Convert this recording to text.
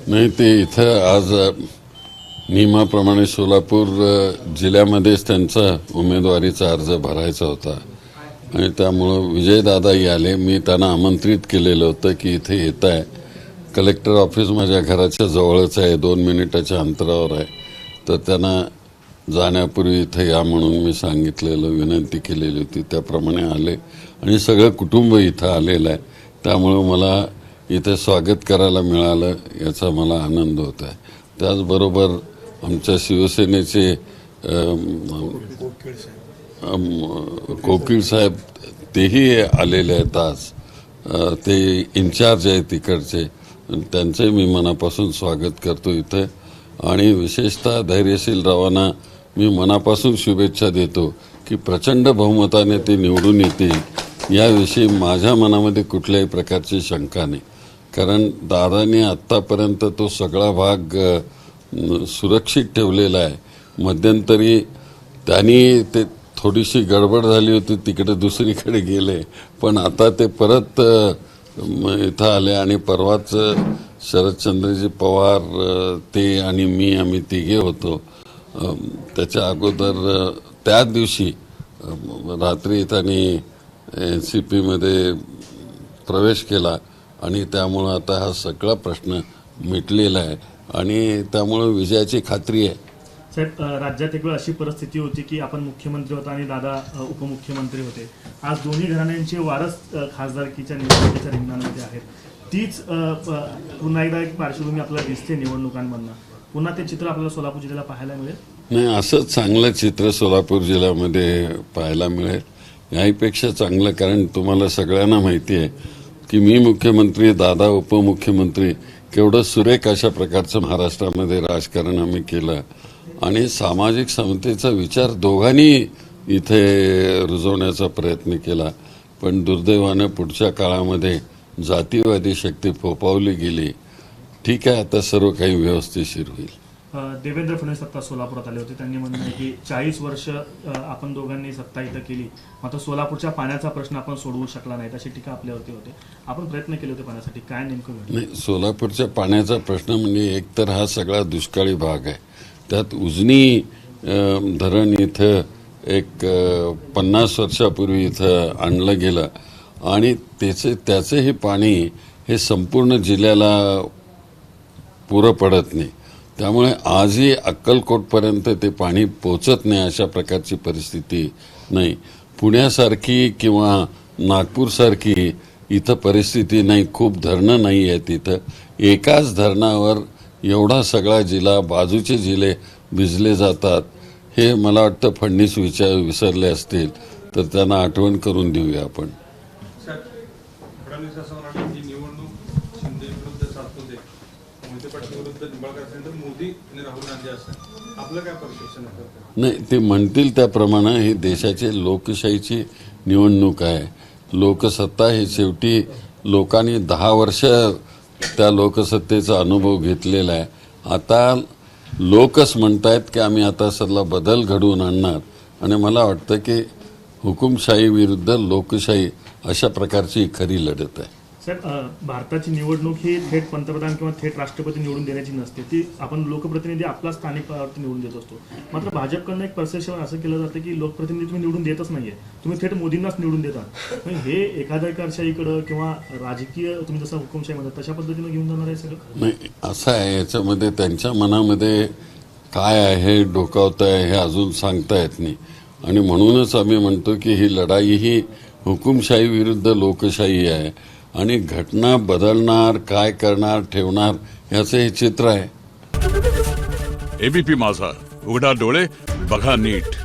नाही, ते इथं आज नियमाप्रमाणे सोलापूर जिल्ह्यामध्येच त्यांचा उमेदवारीचा अर्ज भरायचा होता आणि त्यामुळं विजयदादाही आले. मी त्यांना आमंत्रित केलेलं होतं की इथे येत आहे. कलेक्टर ऑफिस माझ्या घराच्या जवळच आहे, 2 मिनिटाच्या अंतरावर आहे. तर त्यांना जाण्यापूर्वी इथे या म्हणून मी सांगितलेलं, विनंती केलेली होती. त्याप्रमाणे आले आणि सगळं कुटुंब इथं आलेलं आहे. त्यामुळं मला इथे स्वागत करायला मिळालं याचा मला आनंद होत आहे. त्याचबरोबर आमच्या शिवसेनेचे कोकीळ साहेब तेही आलेले आहेत आज. ते इन्चार्ज आहेत तिकडचे. त्यांचे मी मनापासून स्वागत करतो इथे आणि विशेषतः धैर्यशील रावांना मी मनापासून शुभेच्छा देतो की प्रचंड बहुमताने ते निवडून येतील याविषयी माझ्या मनामध्ये कुठल्याही प्रकारची शंका नाही. कारण दादांनी आत्तापर्यंत तो सगळा भाग सुरक्षित ठेवलेला आहे. मध्यंतरी त्यांनी ते थोडीशी गडबड झाली होती, तिकडे दुसरीकडे गेले, पण आता ते परत इथं आले आणि परवाच शरदचंद्रजी पवार ते आणि मी आम्ही तिघे होतो. त्याच्या अगोदर त्याच दिवशी रात्री त्यांनी NCPमध्ये प्रवेश केला आणि त्यामुळं आता हा सगळा प्रश्न मिटलेला आहे आणि त्यामुळं विजयाची खात्री आहे. साहेब, राज्यात एक वेळ अशी परिस्थिती होती की आपण मुख्यमंत्री होता आणि दादा उपमुख्यमंत्री होते. आज दोन्ही घराण्यांचे वारस खासदारकीच्या निवडणुकीच्या रिंगणामध्ये आहेत. तीच पुन्हा एकदा एक पार्श्वभूमी आपल्याला दिसते निवडणुकांमधनं. पुन्हा ते चित्र आपल्याला सोलापूर जिल्ह्याला पाहायला मिळेल? नाही, असं चांगलं चित्र सोलापूर जिल्ह्यामध्ये पाहायला मिळेल. याहीपेक्षा चांगलं, कारण तुम्हाला सगळ्यांना माहिती आहे की मी मुख्यमंत्री, दादा उपमुख्यमंत्री, केवढं सुरेख अशा प्रकारचं महाराष्ट्रामध्ये राजकारण आम्ही केलं आणि सामाजिक समतेचा विचार दोघांनी इथे रुजवण्याचा प्रयत्न केला. पण दुर्दैवानं पुढच्या काळामध्ये जातीवादी शक्ती फोफावली गेली. ठीक आहे, आता सर्व काही व्यवस्थिशीर होईल. देवेंद्र फडणवीस सत्ता सोलापुरात आले होते. त्यांनी म्हणलं की 40 वर्ष आपण दोघांनी सत्ता इथं केली, मात्र सोलापूरच्या पाण्याचा प्रश्न आपण सोडवू शकला नाही, अशी टीका आपल्यावरती होते. आपण प्रयत्न केले होते पाण्यासाठी, काय नेमकं घडलं? नाही, सोलापूरच्या पाण्याचा प्रश्न म्हणजे एकतर हा सगळा दुष्काळी भाग आहे. त्यात उजनी धरण इथं एक 50 वर्षापूर्वी इथं आणलं गेलं आणि त्याचे हे पाणी हे संपूर्ण जिल्ह्याला पुरं पडत नाही. त्यामुळे आजही अक्कलकोटपर्यंत ते पाणी पोचत नाही, अशा प्रकारची परिस्थिती नाही. पुण्यासारखी किंवा नागपूरसारखी इथं परिस्थिती नाही. खूप धरणं नाही आहेत इथं. एकाच धरणावर एवढा सगळा जिल्हा, बाजूचे जिल्हे भिजले जातात. हे मला वाटतं फडणवीस विसरले असतील तर त्यांना आठवण करून देऊया आपण. फडणवीस असं म्हणाले की निवडणूक शिंदे विरुद्ध सातपुते, मोहिते पाटील विरुद्ध निंबाळकर असेल तर मोदी आणि राहुल गांधी असेल. आपलं काय परसेप्शन आहे? नाही, ते म्हणतील त्याप्रमाणे. ही देशाची लोकशाहीची निवडणूक आहे. लोकसत्ता हे शेवटी लोकांनी 10 वर्ष त्या लोकसत्तेचा अनुभव घेतलेला आहे. आता लोकच म्हणतायत की आम्ही आता सगळा बदल घडवून आणणार आणि मला वाटतं की हुकुमशाही विरुद्ध लोकशाही अशा प्रकारची खरी लढत आहे. साहेब, भारताची निवडणूक ही थेट पंतप्रधान किंवा थेट राष्ट्रपती निवडून देण्याची नसते. ती आपण लोकप्रतिनिधी आपला स्थानिक पदावरती निवडून देत असतो. मात्र भाजपकडनं एक परसेप्शन असं केलं जातं की लोकप्रतिनिधी तुम्ही निवडून देतच नाहीये, तुम्ही थेट मोदींनाच निवडून देता. हे एकाधिकारशाहीकडं किंवा राजकीय तुम्ही जसं हुकुमशाही म्हणता तशा पद्धतीनं घेऊन जाणार आहे सगळं? नाही, असं आहे. याच्यामध्ये त्यांच्या मनामध्ये काय आहे, डोकावत आहे, हे अजून सांगता येत नाही. आणि म्हणूनच आम्ही म्हणतो की ही लढाई ही हुकुमशाही विरुद्ध लोकशाही आहे आणि घटना बदलणार, काय करणार, ठेवणार याचं हे चित्र आहे. ABP माझा, उघडा डोळे बघा नीट.